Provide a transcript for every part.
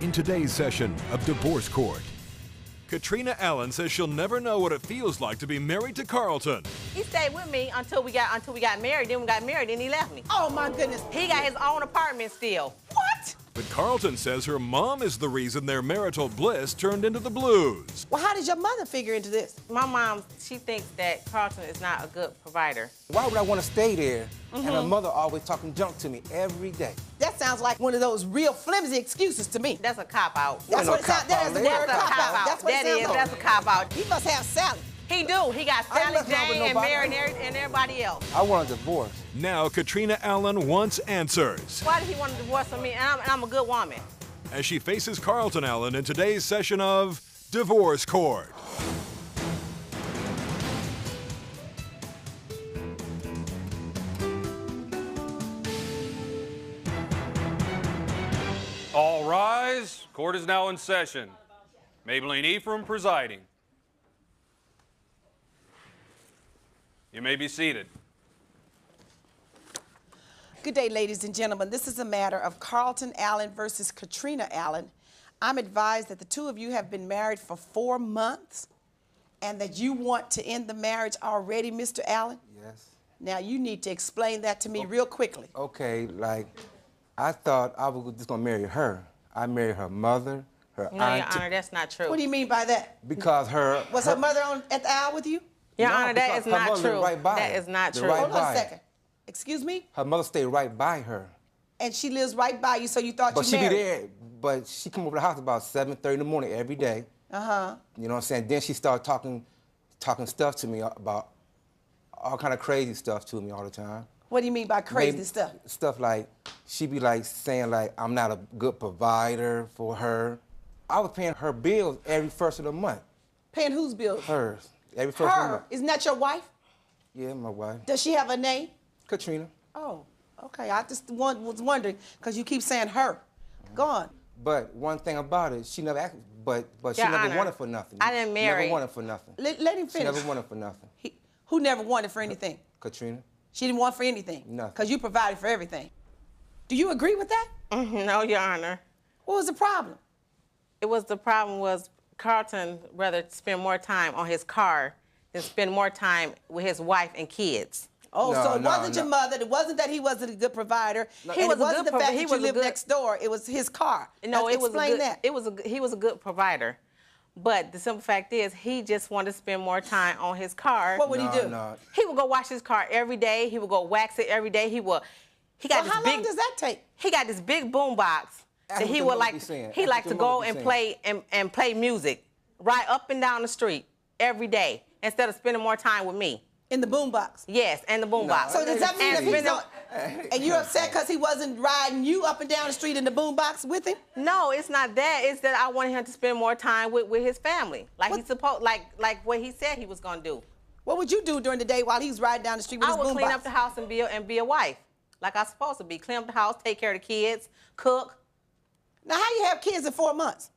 In today's session of Divorce Court, Katrina Allen says she'll never know what it feels like to be married to Carlton. He stayed with me until we got married. Then we got married, and he left me. Oh my goodness. He got his own apartment still. What? But Carlton says her mom is the reason their marital bliss turned into the blues. Well, how did your mother figure into this? My mom, she thinks that Carlton is not a good provider. Why would I want to stay there? And her mother always talking junk to me every day. That sounds like one of those real flimsy excuses to me. That's a cop-out. That's what it sounds. That is the word cop-out. That's what it sounds like. That's a cop-out. He must have Sally. He do. He got I ain't Sally messing around with Jane and nobody. Mary and everybody else. I want a divorce. Now Katrina Allen wants answers Why did he want to divorce from me? And I'm a good woman. as she faces Carlton Allen in today's session of Divorce Court. All rise. Court is now in session. Maybelline Ephraim presiding. You may be seated. Good day, ladies and gentlemen. This is a matter of Carlton Allen versus Katrina Allen. I'm advised that the two of you have been married for 4 months and that you want to end the marriage already, Mr. Allen. Yes. Now, you need to explain that to me real quickly. Okay, like, I thought I was just going to marry her. I married her mother, her No, Your auntie. Honor, that's not true. What do you mean by that? Because her... Was her mother at the aisle with you? Your No, Honor, that because is her not mother true. lived right by That her. is not The true. right Hold on by a her. second. Excuse me? Her mother stayed right by her. And she lives right by you, so you thought But you she be married. there, but she come over the house about 7:30 in the morning every day. Uh-huh. You know what I'm saying? Then she started talking stuff to me about all kind of crazy stuff to me all the time. What do you mean by crazy Maybe stuff? Stuff like, she be like saying like, I'm not a good provider for her. I was paying her bills every first of the month. Paying whose bills? Hers. Every first of the Her. month. Isn't that your wife? Yeah, my wife. Does she have a name? Katrina. Oh, okay. I just was wondering, because you keep saying her. Go on. But one thing about it, she never asked, but she Your never Honor, wanted for nothing. I didn't marry. Never wanted for nothing. Let him She finish. never wanted for nothing. Who never wanted for anything? Katrina. She didn't want for anything? Nothing. Because you provided for everything. Do you agree with that? No, Your Honor. What was the problem? The problem was Carlton rather spend more time on his car than spend more time with his wife and kids. Oh, No, so it no, wasn't your no. mother. It wasn't that he wasn't a good provider. He And was it a wasn't good the fact he that you was a lived good- next door. It was his car. No, it was Explain a good, that. He was a good provider. But the simple fact is, he just wanted to spend more time on his car. What would he do? No. He would go wash his car every day. He would go wax it every day. He got Well, this how big. long does that take? He got this big boom box That's that what he the would mother like. be saying. He That's liked what to the go mother be and play and play music right up and down the street every day instead of spending more time with me. In the boombox. Yes, and the boom box. So does that mean And that he's spending- not... And you're upset because he wasn't riding you up and down the street in the boombox with him? No, it's not that. It's that I wanted him to spend more time with his family, like he's supposed, like what he said he was gonna do. What would you do during the day while he was riding down the street with I his would boombox? clean up the house and be a wife, like I was supposed to be. Clean up the house, take care of the kids, cook. Now, how you have kids in 4 months?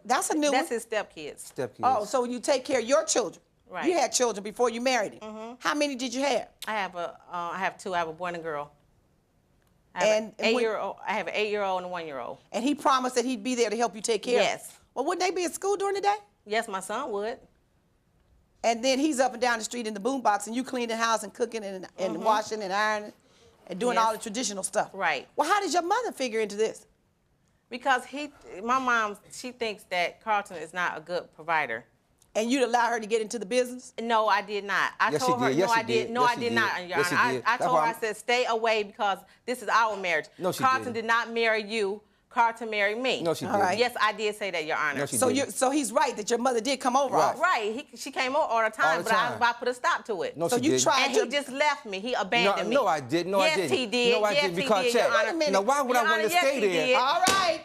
That's a new That's one. his stepkids. Stepkids. Oh, so you take care of your children. Right. You had children before you married him. How many did you have? I have two. I have a boy and a girl. I And have when- I have an 8-year-old and a 1-year-old. And he promised that he'd be there to help you take care of Yes. them. Well, wouldn't they be at school during the day? Yes, my son would. And then he's up and down the street in the boombox, and you cleaning the house and cooking and washing and ironing and doing Yes. all the traditional stuff. Right. Well, how did your mother figure into this? Because my mom, she thinks that Carlton is not a good provider. And you'd allow her to get into the business? No, I did not. I Yes, told she her, did. Yes, no, she I did. did. No, Yes, I she did did. not, Your Yes, she Honor. did. I That's told her, why I said, stay away because this is our marriage. No, she Carlton didn't. did not marry you. Carlton married me. No, she All didn't. right. Yes, I did say that, Your Honor. No, she So didn't. so he's right that your mother did come over. Right. often. Right. She came over all the time, the but I was time. about to put a stop to it. No, So she you didn't. tried And to... he just left me. He abandoned me. No, I didn't. No, I Yes, didn't. he did. No, I Yes, didn't. he Because did, check. Your Honor. minute. Now, why would Your I want Honor, to yes, stay he there? did. All right.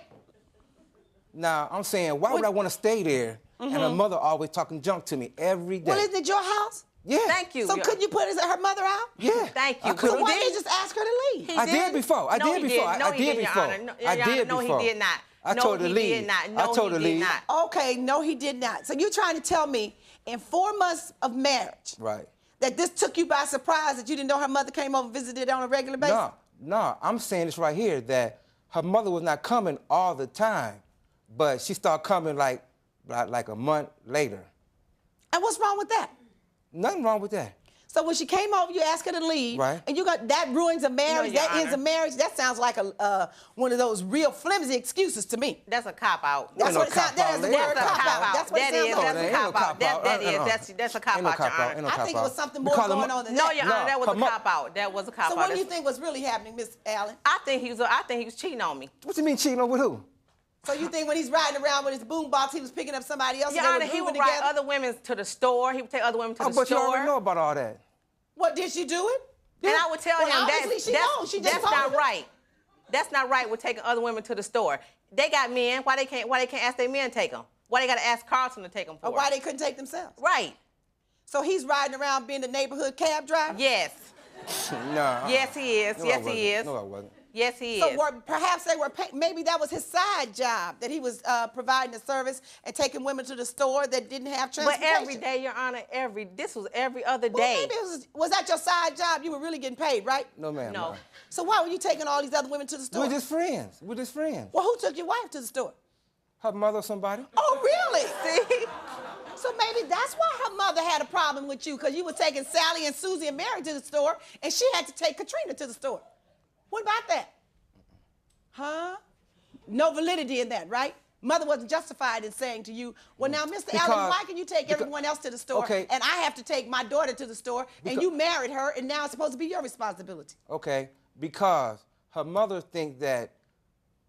Now, I'm saying, why would I want to stay there? And her mother always talking junk to me every day. Well, isn't it your house? Yeah. Thank you. So Your- couldn't you put her mother out? Yeah. Thank you. I So could. So why did. didn't you just ask her to leave? He I did before. I No, did he before. didn't. No, I he did didn't, Your before. Honor. No, I Your Honor, did no, before. he did not. I No, told her to he leave. did not. I No, told her to he did leave. not. Okay, no, he did not. So you're trying to tell me in 4 months of marriage Right. that this took you by surprise that you didn't know her mother came over and visited on a regular basis? No, I'm saying this right here that her mother was not coming all the time, but she started coming like a month later. And what's wrong with that? Nothing wrong with that. So when she came over, you asked her to leave, right? And you got that ruins a marriage, Your that ends a Honor. marriage. That sounds like one of those real flimsy excuses to me. That's a cop-out. That's what it sounds. That is the word cop-out. That's what it sounds like. That's a cop-out. That's a cop-out, Your Honor. I think it was something more going on than that. No, Your Honor, that was a cop-out. That was a cop-out. So what do you think was really happening, Miss Allen? I think he was cheating on me. What you mean cheating on with who? So you think when he's riding around with his boombox, he was picking up somebody else? Your Honor, he would ride other women to the store. He would take other women to the store. But you already know about all that. What, did she do it? And I would tell him that's not right. That's not right with taking other women to the store. They got men. Why they can't ask their men to take them? Why they got to ask Carlton to take them for? Or why they couldn't take themselves? Right. So he's riding around being the neighborhood cab driver? Yes. No. Yes, he is. No, Yes, he is. No, I wasn't. Yes, he is. So perhaps they were maybe that was his side job, that he was providing a service and taking women to the store that didn't have transportation. But every day, Your Honor, this was every other day. Well, maybe was that your side job? You were really getting paid, right? No, ma'am. No. So why were you taking all these other women to the store? We're just friends. We're just friends. Well, who took your wife to the store? Her mother or somebody. Oh, really? See? So maybe that's why her mother had a problem with you, because you were taking Sally and Susie and Mary to the store, and she had to take Katrina to the store. What about that? Huh? No validity in that, right? Mother wasn't justified in saying to you, well, now, Mr. Allen, why can you take everyone else to the store, and I have to take my daughter to the store, and you married her, and now it's supposed to be your responsibility? Okay, because her mother thinks that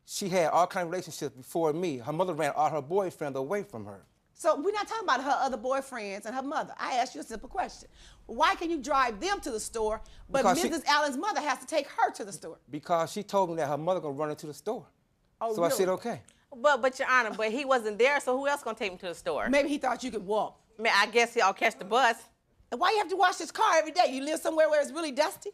she had all kinds of relationships before me. Her mother ran all her boyfriends away from her. So we're not talking about her other boyfriends and her mother. I asked you a simple question. Why can you drive them to the store, but Mrs. Allen's mother has to take her to the store? Because she told me that her mother gonna run into the store. Oh, so really? I said, okay. But Your Honor, he wasn't there, so who else gonna take him to the store? Maybe he thought you could walk. I guess he'll catch the bus. And why you have to wash his car every day? You live somewhere where it's really dusty?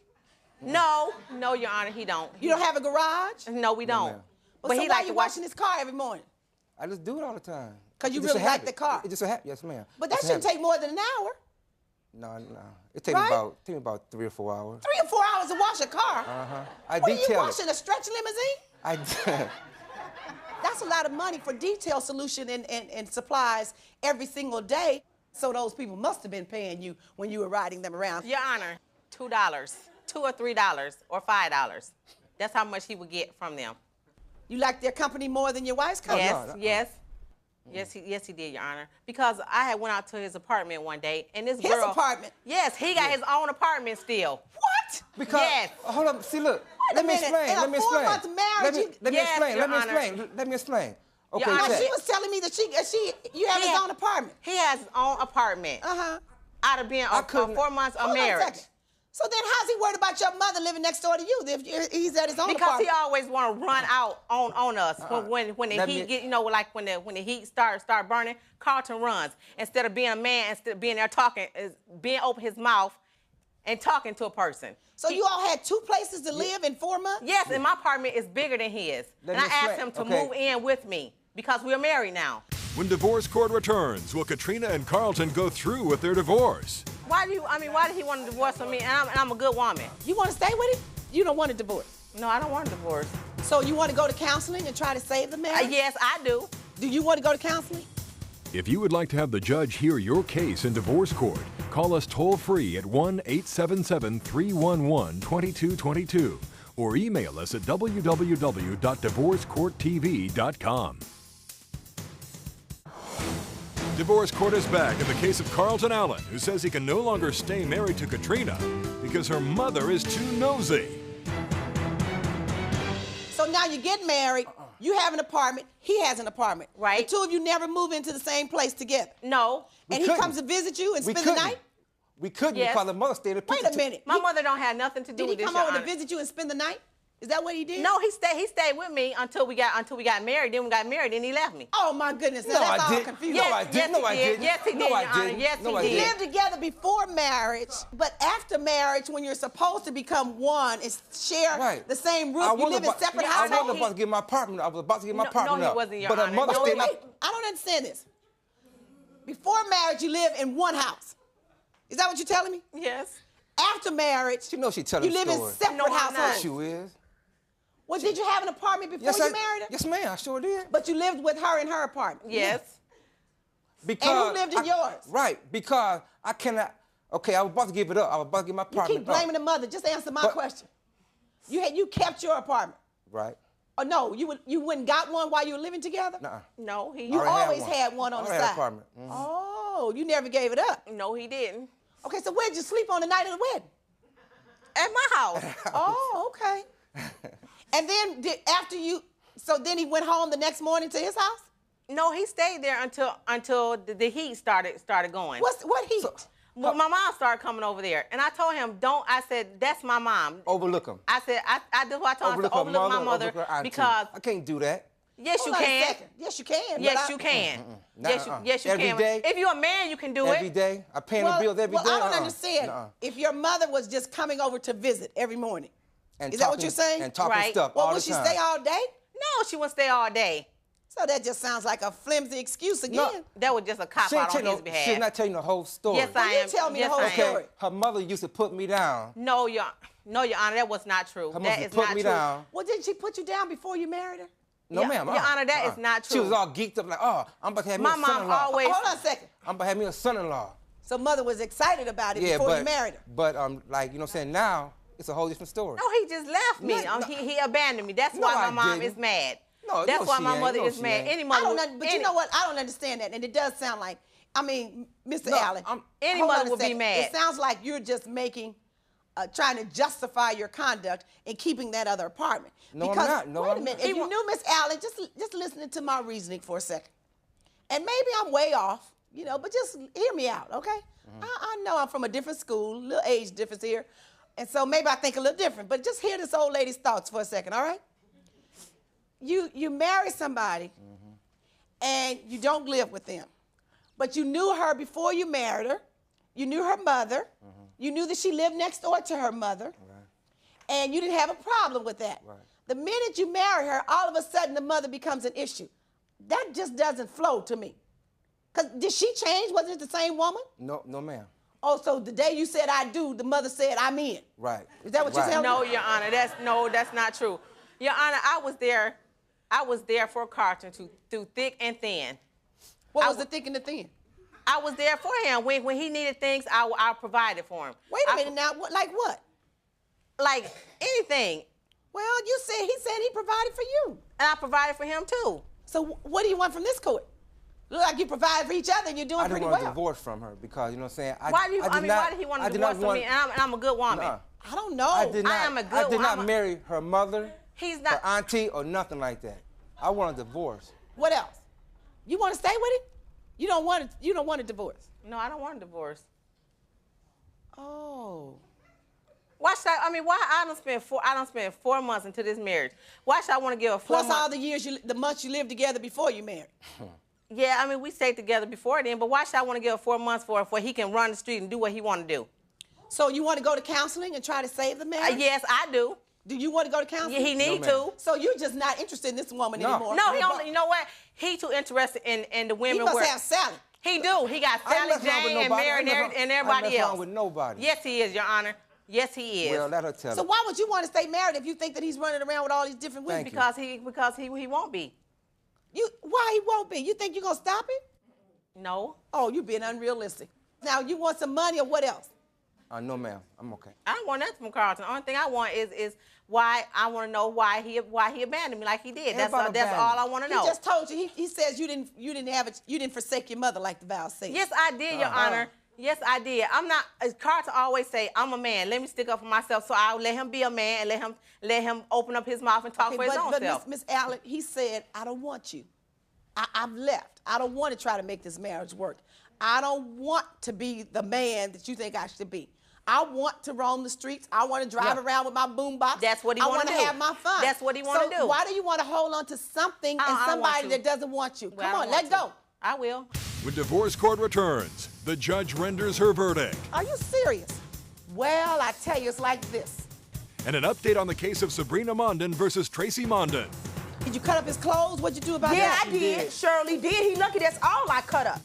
No, Your Honor, he don't. You don't have a garage? No, we don't. Well, so why are you washing his car every morning? I just do it all the time. Because you really like the car? It's just a habit, yes, ma'am. But that shouldn't take more than an hour. No. It takes me about 3 or 4 hours. 3 or 4 hours to wash a car? Uh-huh. What are you washing, a stretch limousine? That's a lot of money for detail solution and supplies every single day. So those people must have been paying you when you were riding them around. Your Honor, $2, $2 or $3 or $5. That's how much he would get from them. You like their company more than your wife's company? Yes. Yes, he did, Your Honor. Because I had went out to his apartment one day, and this girl... His apartment? Yes, he got his own apartment still. What? Because, yes. Hold on, see, look. Let me explain. Let me explain. Let me explain. Okay, Your Honor, she was telling me that you have his own apartment. He has his own apartment. Out of being 4 months of marriage. So then how's he worried about your mother living next door to you if he's at his own apartment? Because he always want to run out on us. When the heat get, like when the heat start burning, Carlton runs. Instead of being a man, instead of being there talking, is being open his mouth and talking to a person. So you all had 2 places to live in 4 months? Yes, and my apartment is bigger than his. And I asked him to move in with me because we're married now. When divorce court returns, will Katrina and Carlton go through with their divorce? Why did he want to divorce from me? And I'm a good woman. You want to stay with him? You don't want a divorce? No, I don't want a divorce. So you want to go to counseling and try to save the marriage? Yes, I do. Do you want to go to counseling? If you would like to have the judge hear your case in divorce court, call us toll-free at 1-877-311-2222 or email us at www.divorcecourttv.com. Divorce court is back in the case of Carlton Allen, who says he can no longer stay married to Katrina because her mother is too nosy. So now you get married, you have an apartment, he has an apartment. Right. The 2 of you never move into the same place together. No. And he comes to visit you and spend the night? We couldn't because the mother stayed at Wait a minute. My mother don't have nothing to do with this. Did he come over to visit you and spend the night? Is that what he did? No, he stayed with me until we got married. Then we got married, and he left me. Oh my goodness! Now that's all confusing. No, I didn't. No, I didn't. Yes, he did, Your Honor. Yes, he did. You lived together before marriage, but after marriage, when you're supposed to become one and share the same roof, you live in separate houses. I wasn't about to get my apartment. I was about to get my apartment up. No, he wasn't, Your But Honor. her mother stayed. Wait, I don't understand this. Before marriage, you live in one house. Is that what you're telling me? Yes. After marriage, she knows she's telling you live in separate households. She is. Well, did you have an apartment before you married her? Yes, ma'am, I sure did. But you lived with her in her apartment? Yes. Because And who lived in yours? Right, because I cannot, okay, I was about to give it up. I was about to give my apartment You keep blaming the mother. Just answer my question. You kept your apartment? Right. Or no, you went and got one while you were living together? Nuh-uh. No, he. You always had one on the side. Apartment. Mm-hmm. Oh, you never gave it up? No, he didn't. Okay, so where'd you sleep on the night of the wedding? At my house. Oh, okay. And then so then he went home the next morning to his house? No, he stayed there until the heat started going. What heat? Well, my mom started coming over there, and I told him, "Don't." I said, "That's my mom." Overlook him. I said, "I do what I told him to overlook my mother because I can't do that. Yes, you can. Yes, you can. Yes, you can. Yes, you Every can. day? If you're a man, you can do Every it. day? I pay the bills every day? I don't understand. If your mother was just coming over to visit every morning, is that what you're saying? And talking Right. stuff Well, all would the she time. stay all day? No, she wouldn't stay all day. So that just sounds like a flimsy excuse again. No. That was just a cop out on his behalf. She's not telling the whole story. Yes, I am. You tell me yes, the whole I am. story. Her mother used to put me down. No, Your Honor, that was not true. Her That mother is put not me true. down. Well, didn't she put you down before you married her? No, Your- ma'am. Your Honor, that is not She true. was all geeked up like, oh, I'm about to have me My a mom son-in-law. always- Hold on a second. I'm about to have me a son-in-law. So mother was excited about it before you married her. But like, you know what I'm saying, now it's a whole different story. No, he just left me. No, He abandoned me. That's No, why my I mom didn't. is mad. No, That's why she my ain't. mother No, is she mad. ain't. Any mother, But you know what? I don't understand that, and it does sound like, I mean, Mr. No, Allen. Any hold on mother a would be second. mad. It sounds like you're just trying to justify your conduct in keeping that other apartment. No, I'm because, not. No, wait a I'm minute. not. If you knew Miss Allen, just listening to my reasoning for a second, and maybe I'm way off, but just hear me out, okay? Mm-hmm. I know I'm from a different school, little age difference here, and so maybe I think a little different. But just hear this old lady's thoughts for a second, all right? You marry somebody, and you don't live with them, but you knew her before you married her. You knew her mother. You knew that she lived next door to her mother, and you didn't have a problem with that. Right. The minute you marry her, all of a sudden the mother becomes an issue. That just doesn't flow to me. Because did she change? Wasn't it the same woman? No, ma'am. Oh, so the day you said I do, the mother said I'm in. Right. Is that what you're telling me? No, Your Honor, that's not true. Your Honor, I was there for Carlton through thick and thin. What was the thick and the thin? I was there for him. When he needed things, I provided for him. Wait a minute now, like what? Like anything. Well, he said he provided for you. And I provided for him too. So what do you want from this court? Look like you provide for each other and you're doing I pretty didn't well. want a divorce from her because, you know what I'm saying? Why did he want a divorce from me? And I'm a good woman. Nuh-uh. I don't know. I am a good I did woman. not marry her mother, He's not. her auntie, or nothing like that. I want a divorce. What else? You want to stay with him? You don't want a divorce. No, I don't want a divorce. Oh. Why I don't spend 4 months into this marriage. Why should I want to give a 4 Plus months? all the months you lived together before you married. Yeah, we stayed together before then, but why should I want to give 4 months for he can run the street and do what he want to do? So you want to go to counseling and try to save the marriage? Yes, I do. Do you want to go to counseling? Yeah, he need ma'am. to. So you're just not interested in this woman anymore? No, he only. You know what? He too interested in the women. He must where have Sally. He do. He got I ain't Sally messing around with Jane and nobody. Mary and everybody I ain't else. with nobody. Yes, he is, Your Honor. Yes, he is. Well, let her tell So it. why would you want to stay married if you think that he's running around with all these different women? Thank you. because he won't be. Why he won't be? You think you're going to stop it? No. Oh, you're being unrealistic. Now, you want some money or what else? No, ma'am. I'm okay. I don't want nothing from Carlton. The only thing I want is why I want to know why he abandoned me like he did. That's all I want to know. He just told you. He says you didn't forsake your mother like the vows say. Yes, I did, Your Honor. Yes, I did. I'm not. Carlton always say, "I'm a man. Let me stick up for myself." So I'll let him be a man and let him open up his mouth and talk for his own self. But Miss Allen, he said, "I don't want you. I've left. I don't want to try to make this marriage work. I don't want to be the man that you think I should be. I want to roam the streets. I want to drive around with my boombox. That's what he want to do. I want to have my fun. That's what he want to do. Why do you want to hold on to something and somebody that doesn't want you? Well, Come on, let go. I will. When divorce court returns, the judge renders her verdict. Are you serious? Well, I tell you, it's like this. And an update on the case of Sabrina Mondon versus Tracy Mondon. Did you cut up his clothes? What'd you do about Yeah, that? I did. Shirley did. He lucky that's all I cut up.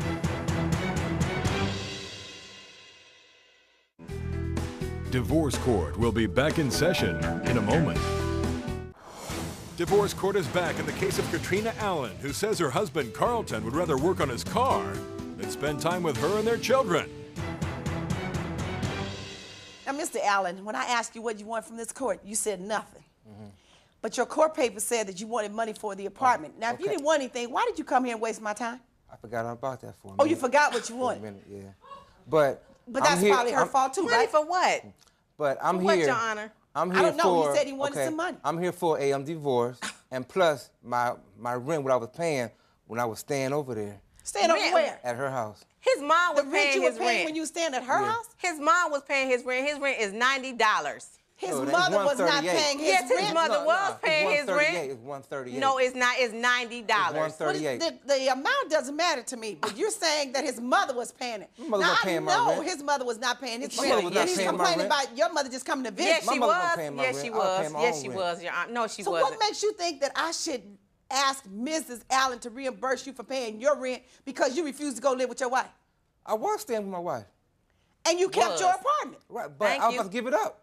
Divorce court will be back in session in a moment. Divorce court is back in the case of Katrina Allen, who says her husband Carlton would rather work on his car than spend time with her and their children. Now, Mr. Allen, when I asked you what you want from this court, you said nothing. But your court paper said that you wanted money for the apartment. Now, if you didn't want anything, why did you come here and waste my time? I forgot all about that for a minute. Oh, you forgot what you wanted? For a minute, yeah. But that's probably her fault too, Money right? for what? But I'm For here. what, Your Honor? I'm here I don't know. for. He said he wanted some money. I'm here for a divorce, and plus my rent, what I was paying when I was staying over there. Staying over where? At her house. His mom was The rent paying you his were paying rent. when you were staying at her house? His mom was paying his rent. His rent is $90. His No, that's mother was not 138. paying his Yes, rent. his mother was paying his rent. It's 138. No, it's not. It's $90. It's 138. The amount doesn't matter to me, but you're saying that his mother was paying it. My mother now, wasn't I paying my know rent. his mother was not paying his My rent. mother was not And he's paying my complaining rent. about your mother just coming to visit. Yes, she mother was. wasn't paying my Yes, rent. she I was was. paying my Yes, own she rent. was, Your Honor. No, she So wasn't. what makes you think that I should ask Mrs. Allen to reimburse you for paying your rent because you refused to go live with your wife? I was staying with my wife. And you kept Was. your apartment. Right, but Thank I was you. about to give it up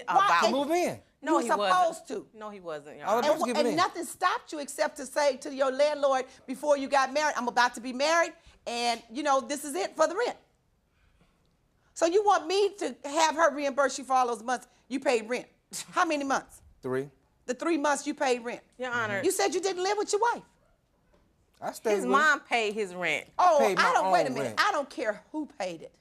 About to move in. No, you he were supposed wasn't. to. No, he wasn't, Your I was Honor. supposed to give it in. nothing stopped you except to say to your landlord before you got married, I'm about to be married, and, this is it for the rent. So you want me to have her reimburse you for all those months you paid rent? How many months? 3. The 3 months you paid rent. Your Honor. You said you didn't live with your wife. I stayed His with mom paid his rent. Oh, paid my wait a own minute. rent. I don't care who paid it.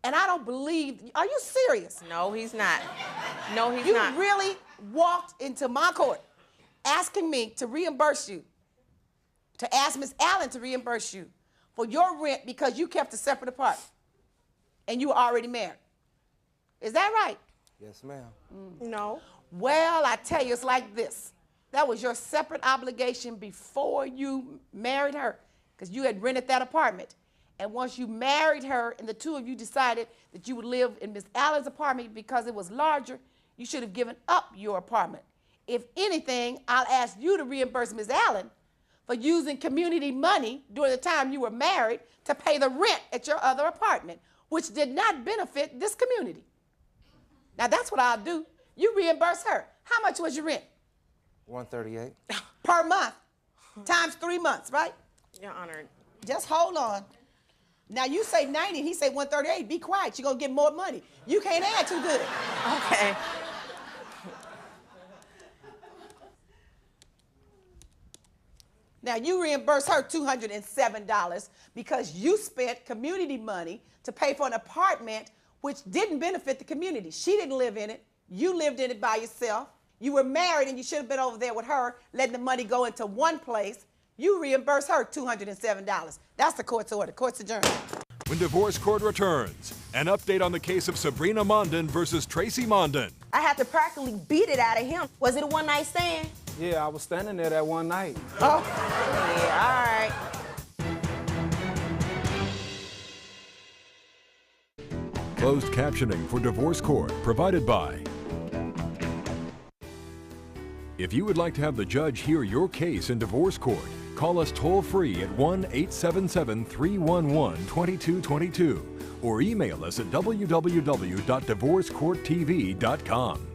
And I don't believe, are you serious? No, he's not. No, he's You not. really walked into my court asking me to reimburse you, to ask Miss Allen to reimburse you for your rent because you kept a separate apartment and you were already married. Is that right? Yes, ma'am. No. Well, I tell you, it's like this. That was your separate obligation before you married her because you had rented that apartment. And once you married her and the two of you decided that you would live in Miss Allen's apartment because it was larger, you should have given up your apartment. If anything, I'll ask you to reimburse Miss Allen for using community money during the time you were married to pay the rent at your other apartment, which did not benefit this community. Now, that's what I'll do. You reimburse her. How much was your rent? 138. Per month, times 3 months, right? Your Honor. Just hold on. Now, you say 90, he say 138. Be quiet. You're going to get more money. You can't add too good. Okay. Now, you reimburse her $207 because you spent community money to pay for an apartment which didn't benefit the community. She didn't live in it. You lived in it by yourself. You were married and you should have been over there with her, letting the money go into one place. You reimburse her $207. That's the court's order. Court's adjourned. When Divorce Court returns, an update on the case of Sabrina Mondin versus Tracy Mondin. I had to practically beat it out of him. Was it a one-night stand? Yeah, I was standing there that one night. Oh, yeah, all right. Closed captioning for Divorce Court provided by. If you would like to have the judge hear your case in Divorce Court, call us toll-free at 1-877-311-2222 or email us at www.divorcecourttv.com.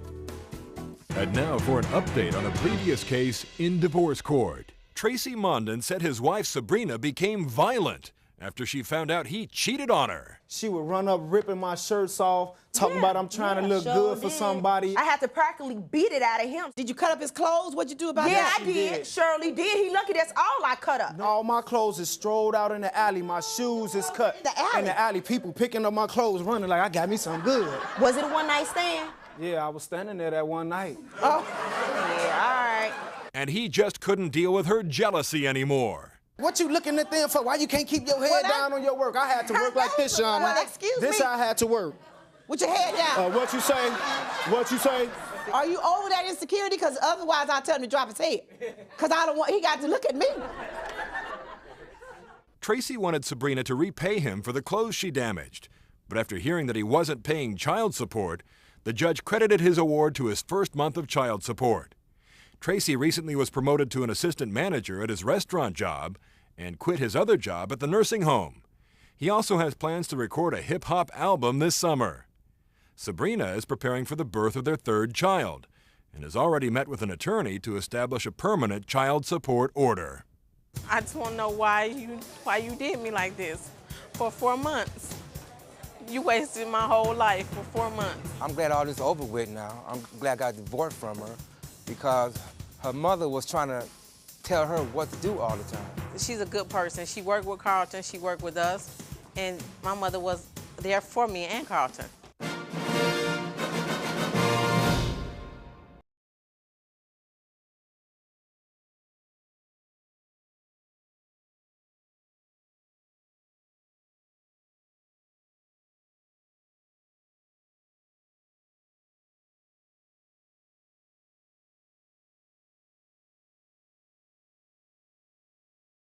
And now for an update on a previous case in Divorce Court. Tracy Mondin said his wife Sabrina became violent after she found out he cheated on her. She would run up ripping my shirts off, talking about I'm trying to look good for somebody. I had to practically beat it out of him. Did you cut up his clothes? What'd you do about Yeah, that? I did. Shirley did. He lucky that's all I cut up. All my clothes is strolled out in the alley. My shoes is cut The alley? in the alley. People picking up my clothes, running like I got me something good. Was it a one-night stand? Yeah, I was standing there that one night. Oh, yeah, all right. And he just couldn't deal with her jealousy anymore. What you looking at them for? Why you can't keep your head down on your work? I had to work like this, Sean. Well, excuse This me. I had to work. With your head down. What you say? What you say? Are you over that insecurity? Because otherwise I'll tell him to drop his head. Because I don't want, he got to look at me. Tracy wanted Sabrina to repay him for the clothes she damaged. But after hearing that he wasn't paying child support, the judge credited his award to his first month of child support. Tracy recently was promoted to an assistant manager at his restaurant job and quit his other job at the nursing home. He also has plans to record a hip-hop album this summer. Sabrina is preparing for the birth of their third child, and has already met with an attorney to establish a permanent child support order. I just want to know why you did me like this for 4 months. You wasted my whole life for 4 months. I'm glad all this is over with now. I'm glad I got divorced from her because her mother was trying to tell her what to do all the time. She's a good person. She worked with Carlton, she worked with us, and my mother was there for me and Carlton.